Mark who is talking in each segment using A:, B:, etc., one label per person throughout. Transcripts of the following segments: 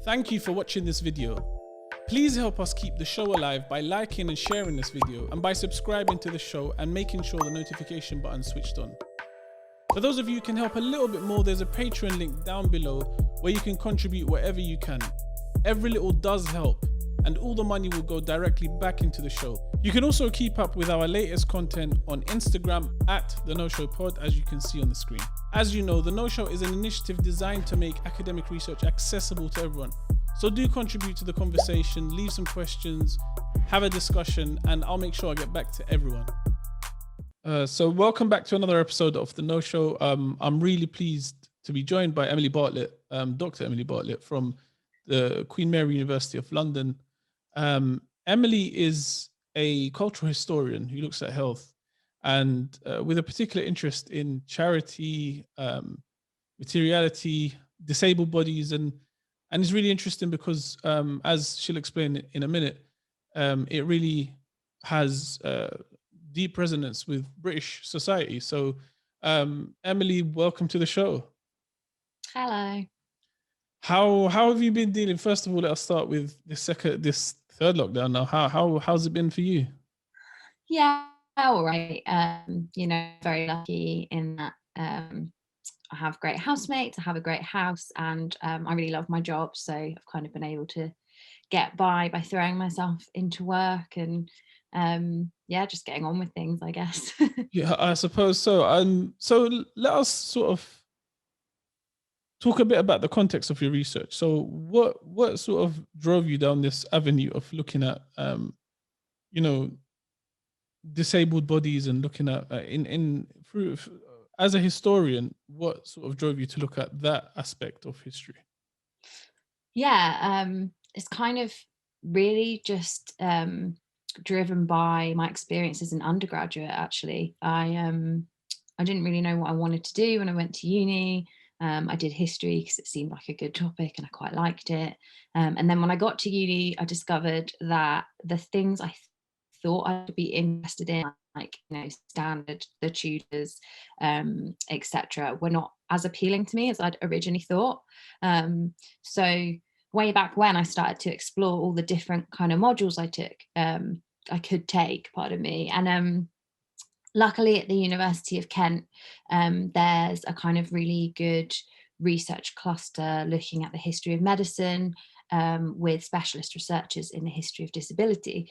A: Thank you for watching this video. Please help us keep the show alive by liking and sharing this video and by subscribing to the show and making sure the notification button is switched on. For those of you who can help a little bit more, there's a Patreon link down below where you can contribute whatever you can. Every little does help, and all the money will go directly back into the show. You can also keep up with our latest content on Instagram at The No Show Pod, as you can see on the screen. As you know, The No Show is an initiative designed to make academic research accessible to everyone. So do contribute to the conversation, leave some questions, have a discussion, and I'll make sure I get back to everyone. So welcome back to another episode of The No Show. I'm really pleased to be joined by Emily Bartlett, Dr. Emily Bartlett from the Queen Mary University of London. Emily is a cultural historian who looks at health and with a particular interest in charity, materiality, disabled bodies, and it's really interesting because as she'll explain in a minute, it really has deep resonance with British society. So Emily, welcome to the show.
B: Hello.
A: How have you been dealing? First of all, let us start with this third lockdown now. How's it been for you?
B: Yeah, all right. Very lucky in that I have great housemates, I have a great house, and I really love my job. So I've kind of been able to get by throwing myself into work and just getting on with things, I guess.
A: Yeah, I suppose so. So let us sort of talk a bit about the context of your research. So what sort of drove you down this avenue of looking at disabled bodies and looking at as a historian, what sort of drove you to look at that aspect of history?
B: Yeah, it's kind of really just driven by my experience as an undergraduate. Actually, I didn't really know what I wanted to do when I went to uni. I did history because it seemed like a good topic and I quite liked it. And then when I got to uni, I discovered that the things I thought I'd be interested in, like, standard, the Tudors, etc., were not as appealing to me as I'd originally thought. So way back when I started to explore all the different kind of modules I could take, pardon me, and luckily at the University of Kent, there's a kind of really good research cluster looking at the history of medicine, with specialist researchers in the history of disability.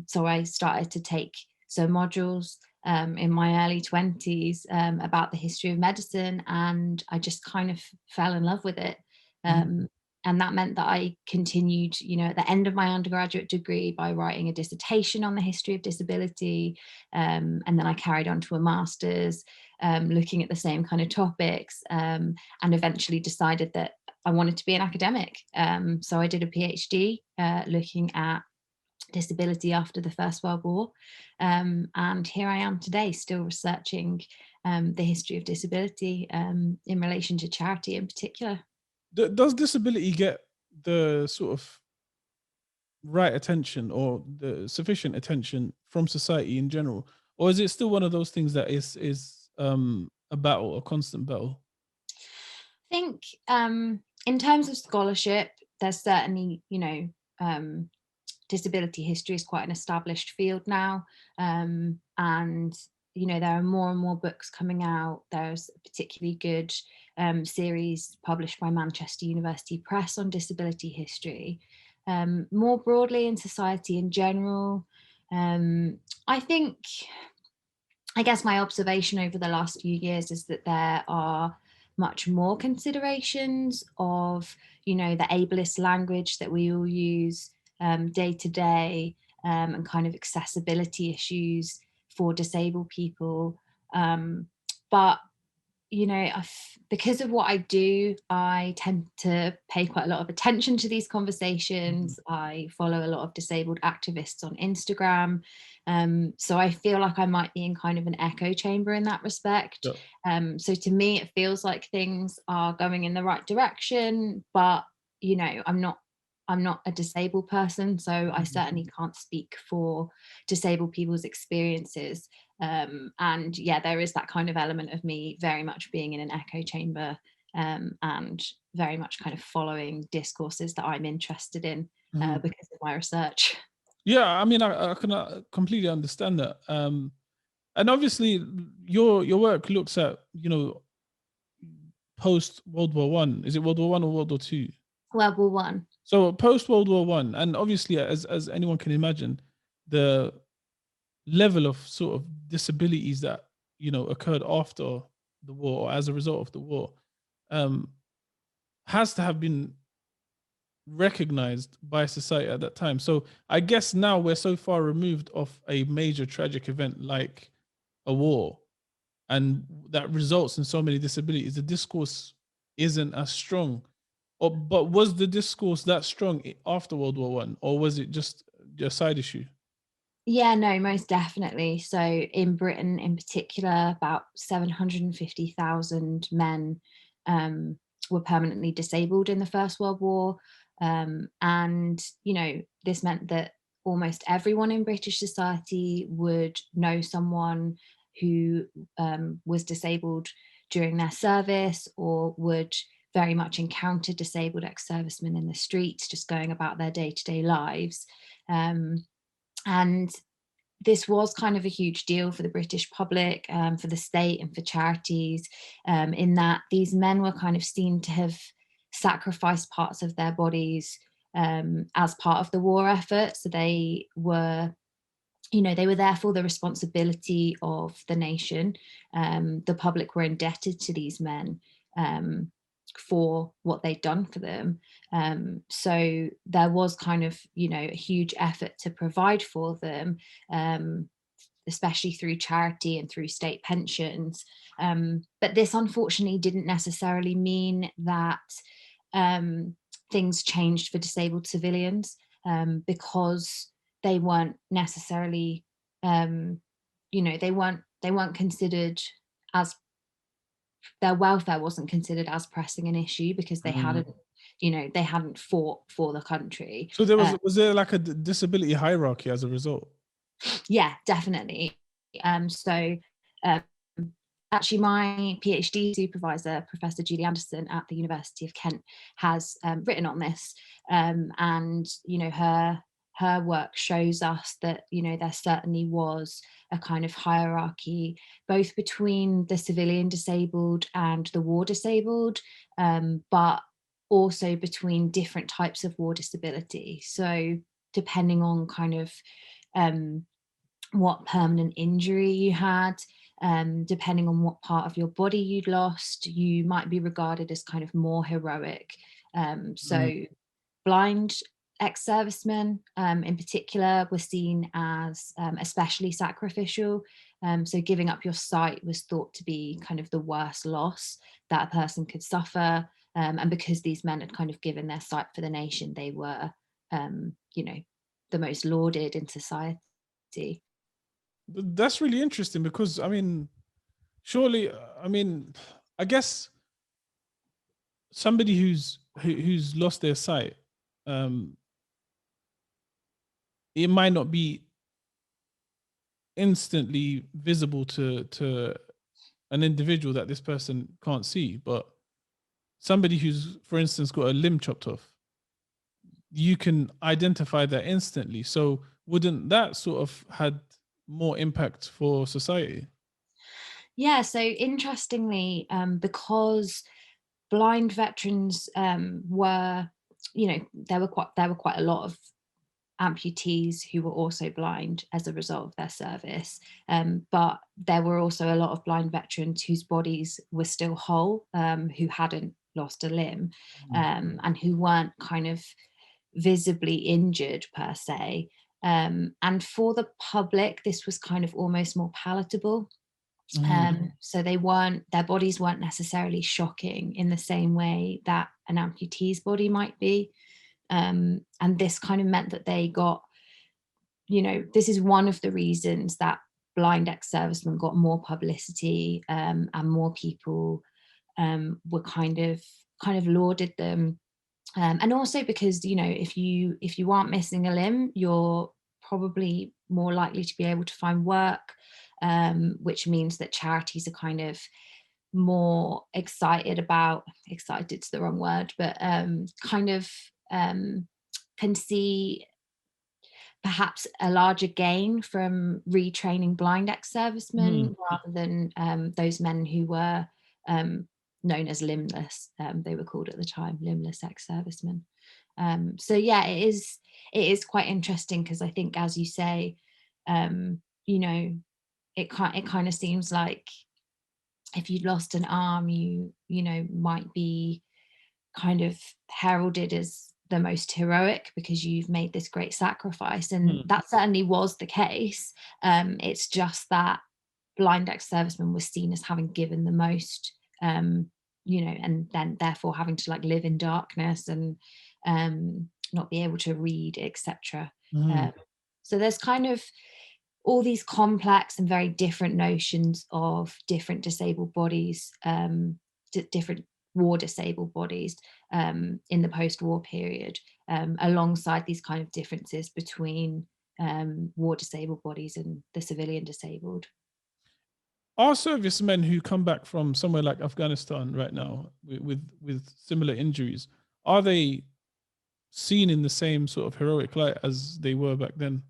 B: So I started to take some modules in my early 20s about the history of medicine, and I just kind of fell in love with it. And that meant that I continued, at the end of my undergraduate degree by writing a dissertation on the history of disability. And then I carried on to a master's looking at the same kind of topics, and eventually decided that I wanted to be an academic. So I did a PhD looking at disability after the First World War. And here I am today, still researching the history of disability in relation to charity in particular.
A: Does disability get the sort of right attention or the sufficient attention from society in general? Or is it still one of those things that is a battle, a constant battle?
B: I think in terms of scholarship, there's certainly, disability history is quite an established field now. And, there are more and more books coming out. There's a particularly good series published by Manchester University Press on disability history. More broadly in society in general, I guess my observation over the last few years is that there are much more considerations of, the ableist language that we all use day to day, and kind of accessibility issues for disabled people. But because of what I do, I tend to pay quite a lot of attention to these conversations. I follow a lot of disabled activists on Instagram. So I feel like I might be in kind of an echo chamber in that respect.
A: Yeah.
B: So to me, it feels like things are going in the right direction, but, I'm not a disabled person, so I certainly can't speak for disabled people's experiences. And yeah, there is that kind of element of me very much being in an echo chamber and very much kind of following discourses that I'm interested in
A: Mhm.
B: because of my research.
A: Yeah, I mean, I can completely understand that. And obviously, your work looks at, post World War One. Is it World War One or World War Two?
B: World War One.
A: So post World War One, and obviously, as anyone can imagine, the level of sort of disabilities that occurred after the war or as a result of the war, um, has to have been recognized by society at that time. So I guess now we're so far removed of a major tragic event like a war, and that results in so many disabilities. The discourse isn't as strong. But was the discourse that strong after World War One, or was it just a side issue?
B: Yeah, no, most definitely. So in Britain in particular, about 750,000 men were permanently disabled in the First World War. And, this meant that almost everyone in British society would know someone who was disabled during their service, or would very much encounter disabled ex-servicemen in the streets, just going about their day-to-day lives. Um, and this was kind of a huge deal for the British public, for the state, and for charities, in that these men were kind of seen to have sacrificed parts of their bodies as part of the war effort. So they were there for the responsibility of the nation. The public were indebted to these men um, for what they'd done for them. So there was kind of, a huge effort to provide for them, um, especially through charity and through state pensions. But this unfortunately didn't necessarily mean that um, things changed for disabled civilians, because they weren't necessarily, um, they weren't considered as, their welfare wasn't considered as pressing an issue, because
A: Mm.
B: they hadn't fought for the country.
A: So was there like a disability hierarchy as a result?
B: Yeah, definitely. So um, actually, my PhD supervisor, Professor Julie Anderson at the University of Kent, has written on this, and her work shows us that there certainly was a kind of hierarchy, both between the civilian disabled and the war disabled, but also between different types of war disability. So depending on kind of um, what permanent injury you had, depending on what part of your body you'd lost, you might be regarded as kind of more heroic.
A: Mm.
B: So blind ex-servicemen in particular were seen as especially sacrificial. So giving up your sight was thought to be kind of the worst loss that a person could suffer. And because these men had kind of given their sight for the nation, they were, the most lauded in society.
A: That's really interesting because I mean, surely, I mean, I guess somebody who's lost their sight, um, it might not be instantly visible to an individual that this person can't see, but somebody who's, for instance, got a limb chopped off, you can identify that instantly. So wouldn't that sort of had more impact for society?
B: Yeah, so interestingly, because blind veterans were, there were quite a lot of amputees who were also blind as a result of their service. But there were also a lot of blind veterans whose bodies were still whole, who hadn't lost a limb,
A: Mm.
B: and who weren't kind of visibly injured per se. And for the public, this was kind of almost more palatable.
A: Mhm.
B: So their bodies weren't necessarily shocking in the same way that an amputee's body might be. And this kind of meant that they got, this is one of the reasons that blind ex-servicemen got more publicity, and more people were kind of lauded them. And also because, if you aren't missing a limb, you're probably more likely to be able to find work, which means that charities are kind of more excited about, excited's the wrong word, but kind of can see perhaps a larger gain from retraining blind ex-servicemen rather than those men who were known as limbless. They were called at the time limbless ex-servicemen. So yeah, it is quite interesting, because I think, as you say, you know, it kind of seems like if you'd lost an arm, you know, might be kind of heralded as the most heroic because you've made this great sacrifice, and that certainly was the case. It's just that blind ex-serviceman was seen as having given the most, you know, and then therefore having to like live in darkness and not be able to read, etc. So there's kind of all these complex and very different notions of different disabled bodies, different war disabled bodies in the post-war period, alongside these kind of differences between war disabled bodies and the civilian disabled.
A: Are servicemen who come back from somewhere like Afghanistan right now with similar injuries, are they seen in the same sort of heroic light as they were back then?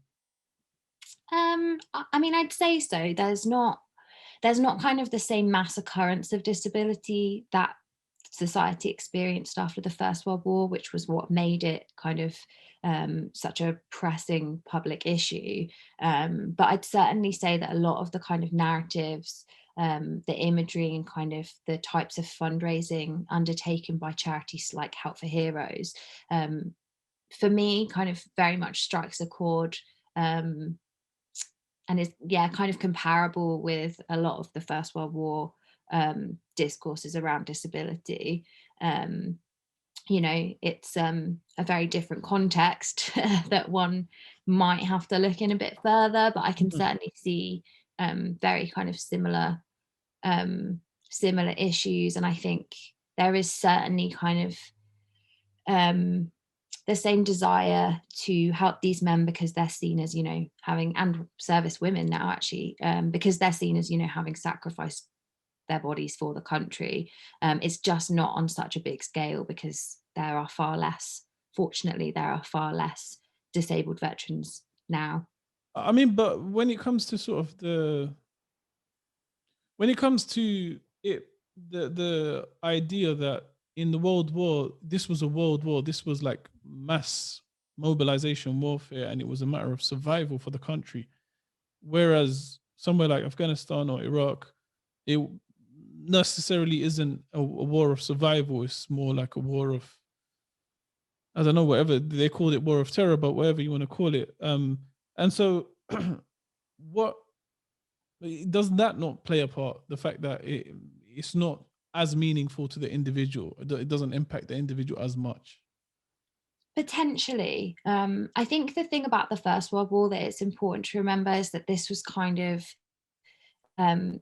B: I mean, I'd say so. There's not kind of the same mass occurrence of disability that society experienced after the First World War, which was what made it kind of such a pressing public issue. But I'd certainly say that a lot of the kind of narratives, the imagery, and kind of the types of fundraising undertaken by charities like Help for Heroes, for me, kind of very much strikes a chord, and is, yeah, kind of comparable with a lot of the First World War discourses around disability. You know, it's a very different context that one might have to look in a bit further, but I can certainly see very kind of similar issues. And I think there is certainly kind of the same desire to help these men, because they're seen as, you know, having, and service women now actually, because they're seen as, you know, having sacrificed their bodies for the country. It's just not on such a big scale, because there are far less, fortunately, there are far less disabled veterans now.
A: I mean, but when it comes to sort of when it comes to it, the idea that in the World War, this was a world war, this was like mass mobilization warfare, and it was a matter of survival for the country. Whereas somewhere like Afghanistan or Iraq, it necessarily isn't a war of survival. It's more like a war of, I don't know, whatever they called it, war of terror, but whatever you want to call it. And so, what does that not play a part? The fact that it's not as meaningful to the individual, it doesn't impact the individual as much.
B: Potentially. I think the thing about the First World War that it's important to remember is that this was kind of um,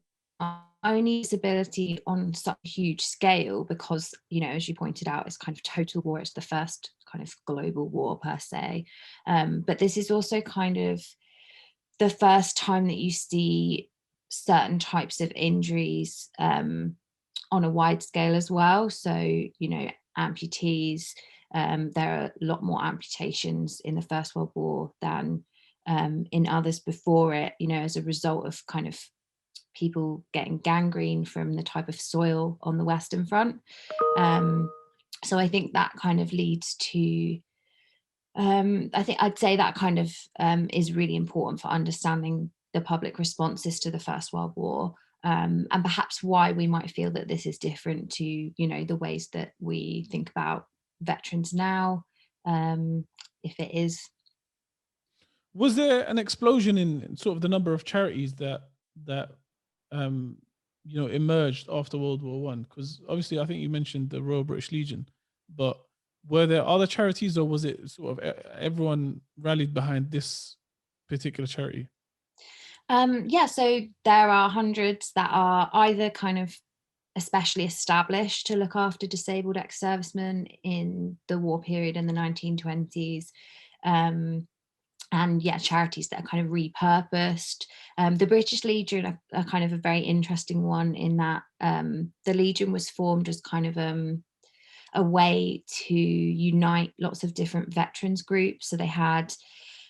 B: only disability on such a huge scale, because, you know, as you pointed out, it's kind of total war. It's the first kind of global war per se. But this is also kind of the first time that you see certain types of injuries on a wide scale as well. So, you know, amputees, there are a lot more amputations in the First World War than in others before it, you know, as a result of kind of people getting gangrene from the type of soil on the Western Front. So I think that kind of leads to, I think I'd say that kind of is really important for understanding the public responses to the First World War, and perhaps why we might feel that this is different to, you know, the ways that we think about veterans now, if it is.
A: Was there an explosion in sort of the number of charities that um, emerged after World War One? Because obviously, I think you mentioned the Royal British Legion, but were there other charities, or was it sort of everyone rallied behind this particular charity?
B: Yeah, so there are hundreds that are either kind of especially established to look after disabled ex-servicemen in the war period in the 1920s. and yeah, charities that are kind of repurposed. The British Legion are kind of a very interesting one in that the Legion was formed as kind of a way to unite lots of different veterans groups. So they had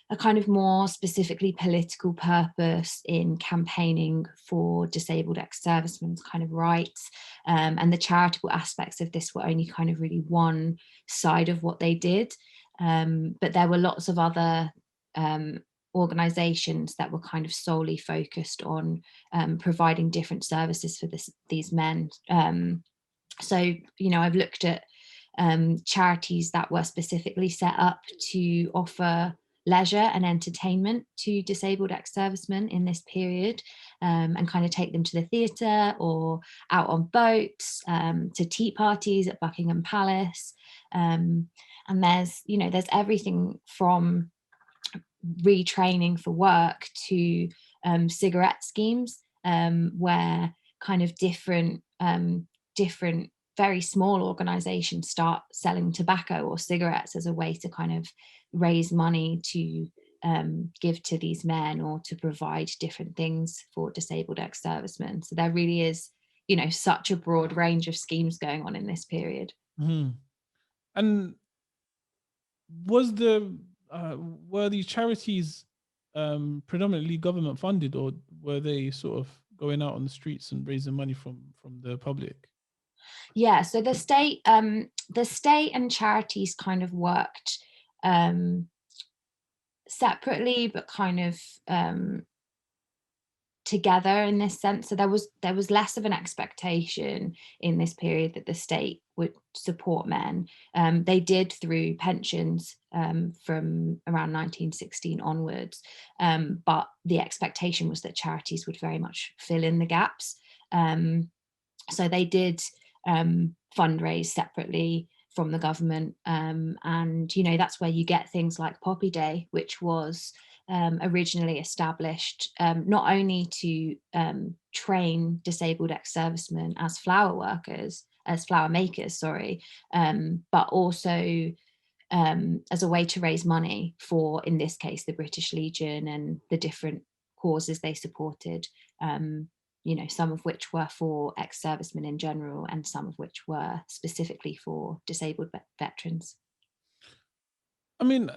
B: a kind of more specifically political purpose in campaigning for disabled ex-servicemen's kind of rights. And the charitable aspects of this were only kind of really one side of what they did. But there were lots of other organizations that were kind of solely focused on providing different services for these men. So, you know, I've looked at charities that were specifically set up to offer leisure and entertainment to disabled ex-servicemen in this period, and kind of take them to the theatre or out on boats, to tea parties at Buckingham Palace. And there's everything from retraining for work to cigarette schemes, where kind of different very small organizations start selling tobacco or cigarettes as a way to kind of raise money to give to these men or to provide different things for disabled ex-servicemen. So there really is, you know, such a broad range of schemes going on in this period.
A: Mhm. And was the were these charities predominantly government funded, or were they sort of going out on the streets and raising money from the public?
B: Yeah, so the state and charities kind of worked separately, but kind of together in this sense. So there was less of an expectation in this period that the state would support men. They did through pensions from around 1916 onwards, but the expectation was that charities would very much fill in the gaps. So they did fundraise separately from the government, and you know, that's where you get things like Poppy Day, which was originally established not only to train disabled ex-servicemen as flower makers, sorry, but also as a way to raise money for, in this case, the British Legion and the different causes they supported. You know, some of which were for ex-servicemen in general, and some of which were specifically for disabled veterans.
A: I mean,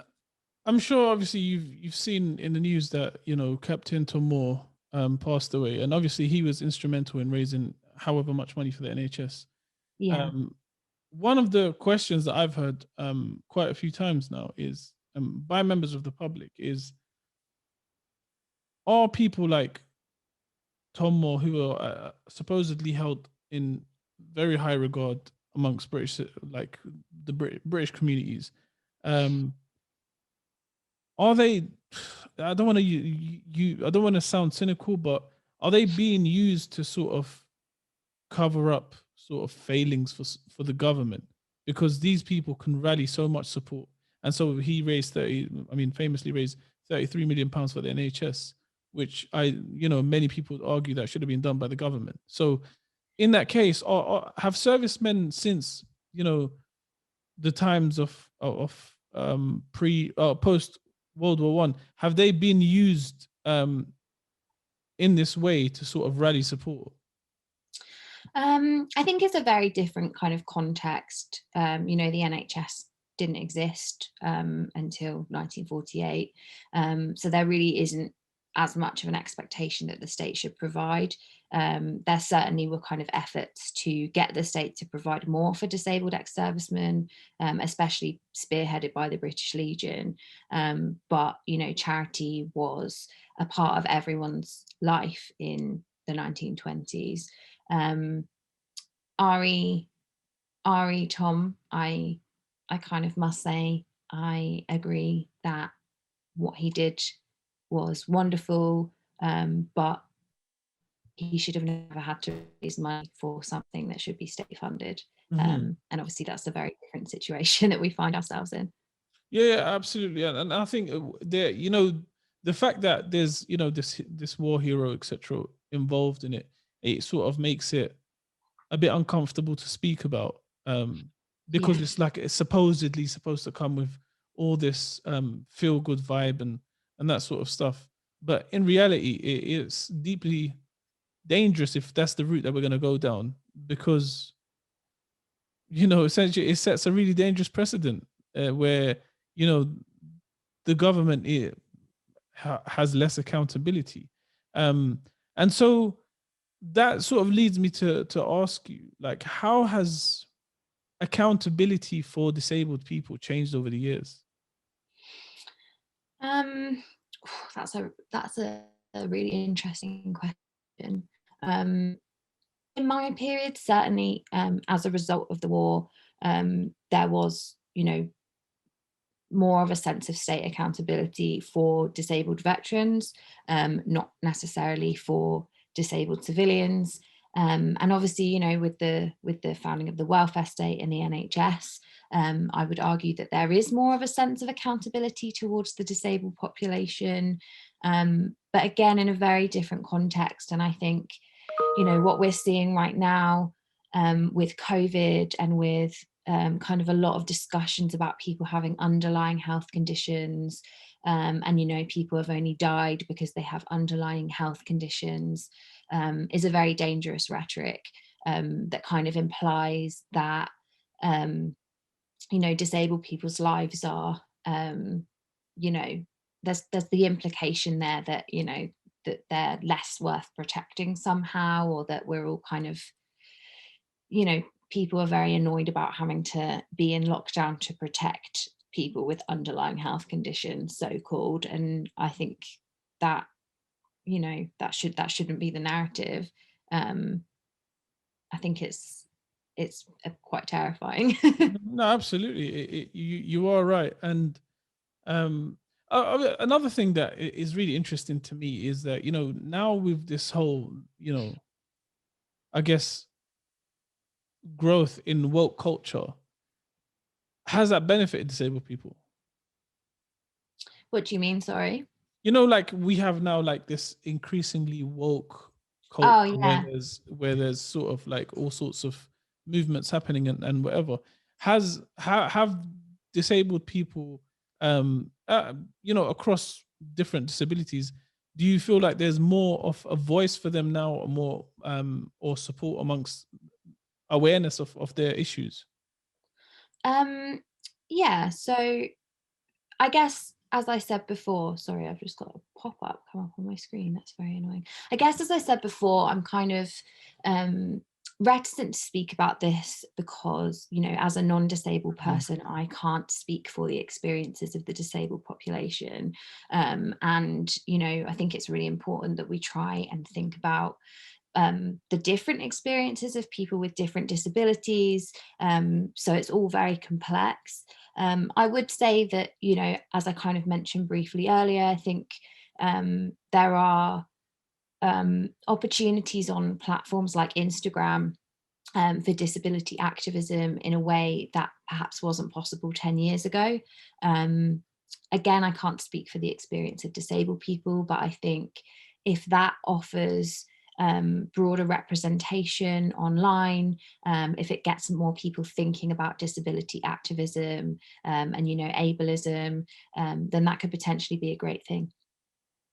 A: I'm sure obviously you've seen in the news that, you know, Captain Tom Moore passed away, and obviously he was instrumental in raising however much money for the NHS.
B: Yeah.
A: Um, One of the questions that I've heard quite a few times now is by members of the public is, are people like Tom Moore, who are supposedly held in very high regard amongst British, like the British communities, um, are they? I don't want to I don't want to sound cynical, but are they being used to sort of cover up sort of failings for the government? Because these people can rally so much support, and so he raised famously raised £33 million for the NHS, which many people would argue that should have been done by the government. So in that case, have servicemen since, the times of pre post World War I, have they been used in this way to sort of rally support?
B: I think it's a very different kind of context. You know, the NHS didn't exist until 1948. So there really isn't as much of an expectation that the state should provide. There certainly were kind of efforts to get the state to provide more for disabled ex-servicemen, especially spearheaded by the British Legion. But, you know, charity was a part of everyone's life in the 1920s. Um, Ari, Tom, I kind of must say, I agree that what he did was wonderful, but he should have never had to raise money for something that should be state funded.
A: Hmm.
B: And obviously, that's a very different situation that we find ourselves in.
A: Yeah, absolutely, and I think the fact that there's this war hero etc. involved in it, it sort of makes it a bit uncomfortable to speak about, because
B: Yeah.
A: it's like it's supposedly supposed to come with all this feel good vibe, and and that sort of stuff. But in reality, it's deeply dangerous if that's the route that we're going to go down, because essentially it sets a really dangerous precedent, where you know the government has less accountability, um, and so that sort of leads me to ask you, like, how has accountability for disabled people changed over the years?
B: Um, that's a really interesting question. Um, in my period, certainly, as a result of the war, there was, more of a sense of state accountability for disabled veterans, not necessarily for disabled civilians. And obviously, with the founding of the welfare state and the NHS, I would argue that there is more of a sense of accountability towards the disabled population, but again, in a very different context. And I think, what we're seeing right now, with COVID and with kind of a lot of discussions about people having underlying health conditions, and people have only died because they have underlying health conditions, is a very dangerous rhetoric, that kind of implies that, um, disabled people's lives are, you know there's the implication there that, that they're less worth protecting somehow, or that we're all kind of, you know, people are very annoyed about having to be in lockdown to protect people with underlying health conditions, so called. And I think that, that shouldn't be the narrative. Um, I think it's quite terrifying.
A: No, absolutely. You are right. And um, another thing that is really interesting to me is that now with this whole I guess growth in woke culture, has that benefited disabled people?
B: What do you mean? Sorry.
A: Like we have now like this increasingly woke culture
B: Oh
A: where
B: yeah.
A: there's sort of like all sorts of movements happening, and whatever. Have disabled people, across different disabilities, do you feel like there's more of a voice for them now, or more or support amongst awareness of their issues?
B: Um, yeah. So I guess, as I said before, sorry, I've just got a pop up come up on my screen. That's very annoying. I guess, as I said before, I'm kind of um, reticent to speak about this because, as a non disabled
A: Mm.
B: person, I can't speak for the experiences of the disabled population. And, I think it's really important that we try and think about the different experiences of people with different disabilities. So it's all very complex. I would say that, as I kind of mentioned briefly earlier, I think there are opportunities on platforms like Instagram, for disability activism in a way that perhaps wasn't possible 10 years ago. Um, Again, I can't speak for the experience of disabled people, but I think if that offers broader representation online, if it gets more people thinking about disability activism, and ableism, then that could potentially be a great thing.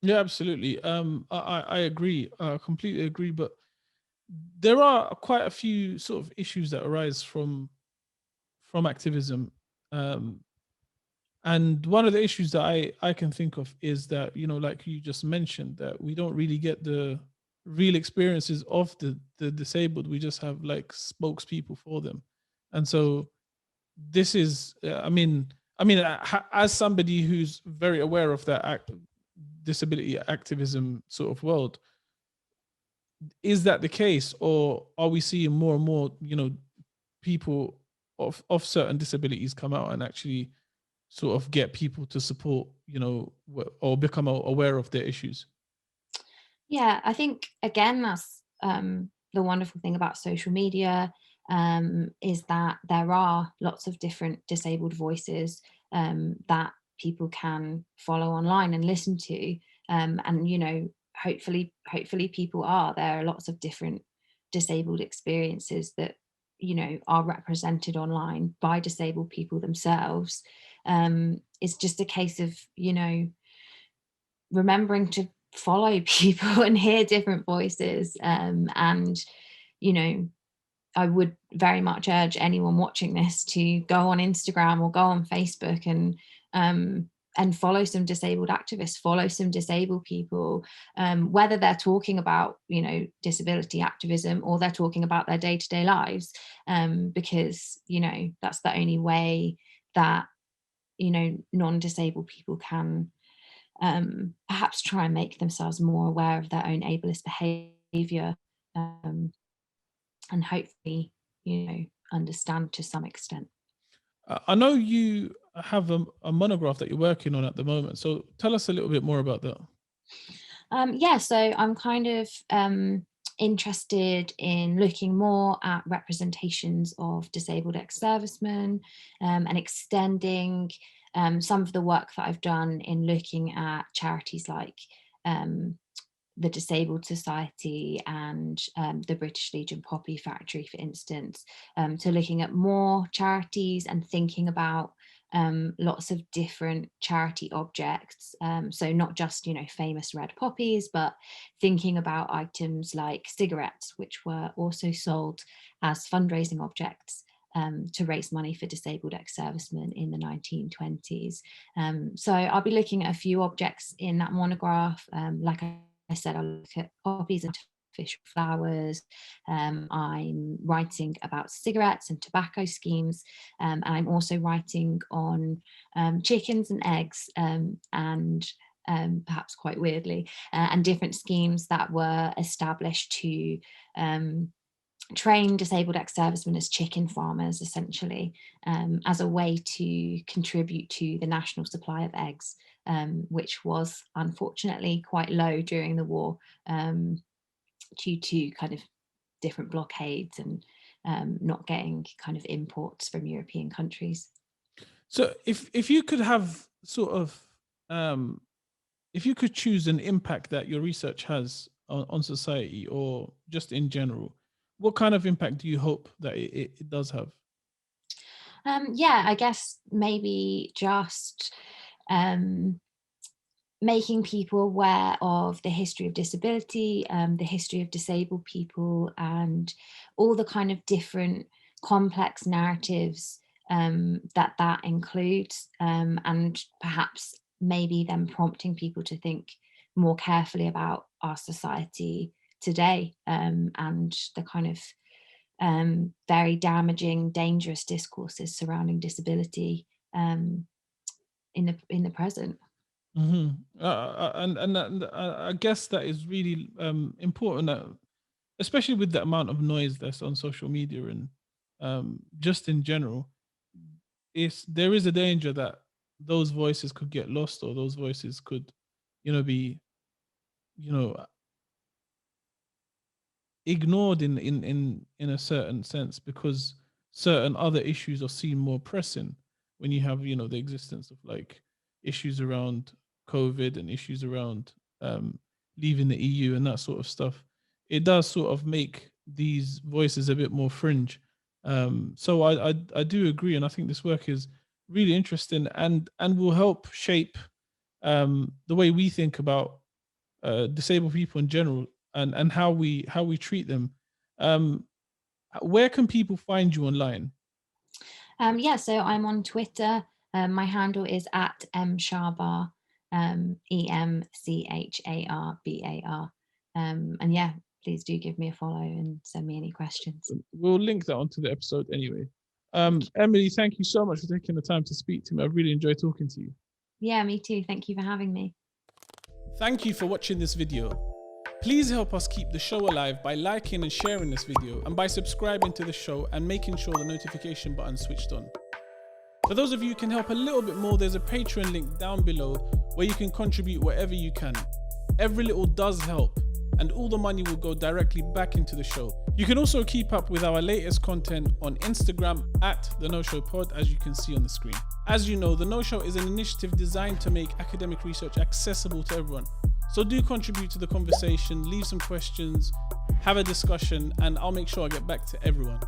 A: Yeah, absolutely. I agree. Completely agree. But there are quite a few sort of issues that arise from activism. Um, and one of the issues that I can think of is that, like you just mentioned, that we don't really get the real experiences of the disabled. We just have like spokespeople for them. And so this is, as somebody who's very aware of that disability activism sort of world, is that the case, or are we seeing more and more, people of certain disabilities come out and actually sort of get people to support, or become aware of their issues?
B: Yeah, I think again that's the wonderful thing about social media, is that there are lots of different disabled voices that people can follow online and listen to, and hopefully people are. There are lots of different disabled experiences that are represented online by disabled people themselves. It's just a case of remembering to follow people and hear different voices. And, you know, I would very much urge anyone watching this to go on Instagram or go on Facebook and follow some disabled activists, follow some disabled people, whether they're talking about, you know, disability activism or they're talking about their day-to-day lives, because, you know, that's the only way that, you know, non-disabled people can perhaps try and make themselves more aware of their own ableist behaviour, and hopefully, you know, understand to some extent.
A: I know you have a monograph that you're working on at the moment. So tell us a little bit more about that.
B: Yeah, so I'm kind of interested in looking more at representations of disabled ex-servicemen, and extending some of the work that I've done in looking at charities like the Disabled Society and the British Legion Poppy Factory, for instance, to looking at more charities and thinking about lots of different charity objects. So not just, you know, famous red poppies, but thinking about items like cigarettes, which were also sold as fundraising objects to raise money for disabled ex-servicemen in the 1920s. So I'll be looking at a few objects in that monograph. Like I said, I'll look at poppies and artificial flowers. I'm writing about cigarettes and tobacco schemes, and I'm also writing on chickens and eggs, and perhaps quite weirdly, and different schemes that were established to train disabled ex-servicemen as chicken farmers, essentially, as a way to contribute to the national supply of eggs, which was unfortunately quite low during the war, due to kind of different blockades and not getting kind of imports from European countries.
A: So if you could have sort of, if you could choose an impact that your research has on society or just in general, what kind of impact do you hope that it does have?
B: Yeah, I guess maybe just making people aware of the history of disability, the history of disabled people, and all the kind of different complex narratives that includes, and perhaps maybe then prompting people to think more carefully about our society today, and the kind of very damaging, dangerous discourses surrounding disability in the present.
A: And I guess that is really important, especially with the amount of noise that's on social media and just in general. There is a danger that those voices could get lost, or those voices could, be, ignored in a certain sense, because certain other issues are seen more pressing when you have, the existence of like issues around COVID and issues around leaving the EU and that sort of stuff. It does sort of make these voices a bit more fringe. So I do agree, and I think this work is really interesting and will help shape the way we think about disabled people in general, and how we treat them. Where can people find you online?
B: Yeah, so I'm on Twitter. My handle is at mcharbar, EMCHARBAR. And yeah, please do give me a follow and send me any questions.
A: We'll link that onto the episode anyway. Emily, thank you so much for taking the time to speak to me. I really enjoyed talking to you.
B: Yeah, me too. Thank you for having me.
A: Thank you for watching this video. Please help us keep the show alive by liking and sharing this video, and by subscribing to the show and making sure the notification button is switched on. For those of you who can help a little bit more, there's a Patreon link down below where you can contribute whatever you can. Every little does help, and all the money will go directly back into the show. You can also keep up with our latest content on Instagram at The No Show Pod, as you can see on the screen. As you know, The No Show is an initiative designed to make academic research accessible to everyone. So do contribute to the conversation, leave some questions, have a discussion, and I'll make sure I get back to everyone.